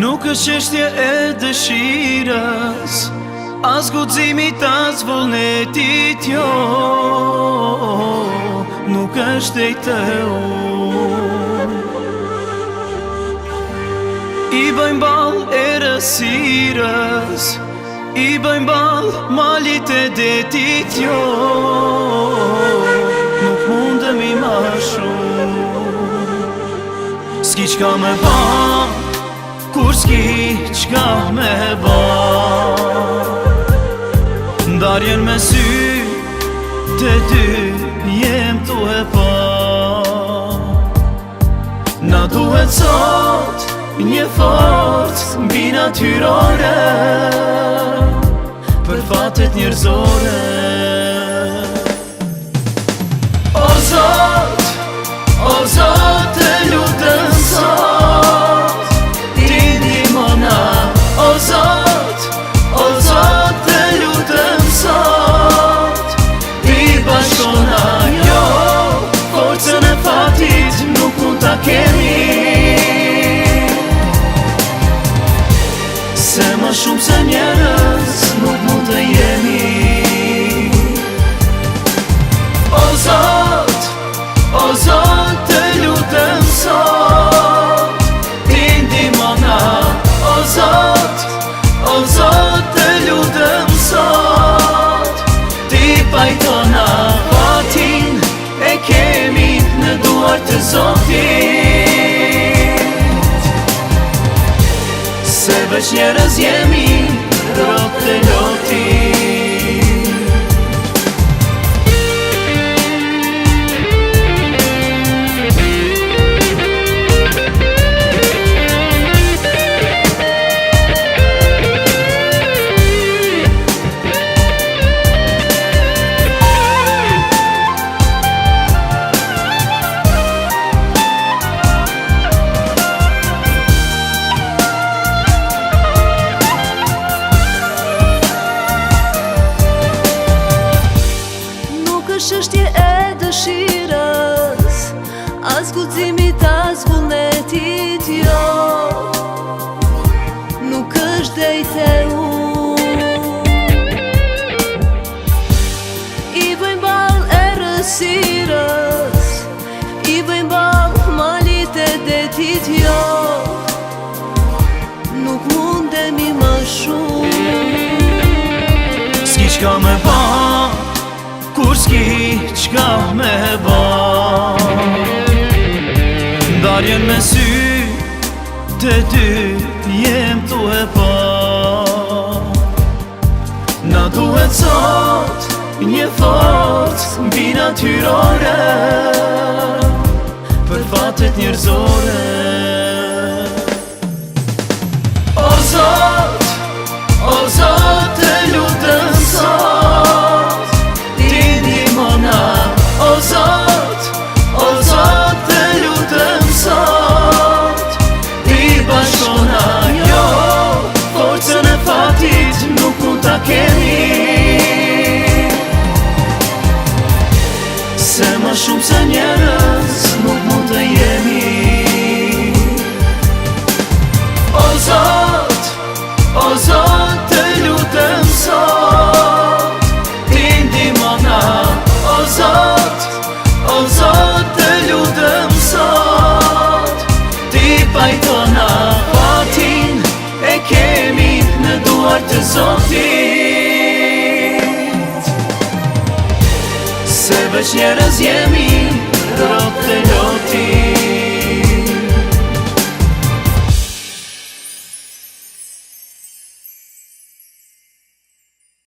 Nuk është çështje e dëshirës, as guximit, as vullnetit, jo. Nuk është e të I bëjmë ball errësirës, I bëjmë ball malit e detit, jo. Nuk mundemi ma shumë. S'ki qka me ba, kur s'ki qka me ba. Ndarjen me sy, të dy jem tu e pa. Na duhet sot një forcë mbi natyrore, për fatet njerëzore. O Zot, të lutem sot, ti ndihmona. O Zot, të lutem sot, ti bashkona. Jo, forcën e fatit nuk mund ta kemi, se më shumë se njerëz nuk mund të jemi. O Zot, të lutem sot, ti ndihmona. O Zot, të lutem sot, ti pajtona. Fatin e kemi në duart të Zotit, se veç njerëz jemi, rob të lotit. Çështje e dëshirës, as guximit, as vullnetit, jo. Nuk është drejt e I bëjmë ball errësirës, I bëjmë ball malit e detit, jo. Nuk mundemi më shumë. S'ki qka me ba, kur s'ki qka me ba. Ndarjen me sy, të dy jem tu e pa. Na duhet sot një forcë mbi natyrore, për fatet njerëzore. O Zot, të lutem sot, ti ndihmona. O Zot, të lutem sot, ti bashkona. Jo, forcën e fatit nuk mund ta kemi, se më shumë se njerëz nuk mund të jemi. O Zot, të lutem sot, ti ndihmona. O Zot, të lutem sot, ti pajtona. Fatin e kemi në duart të Zotit, se veç njerëz jemi, rob të lotit.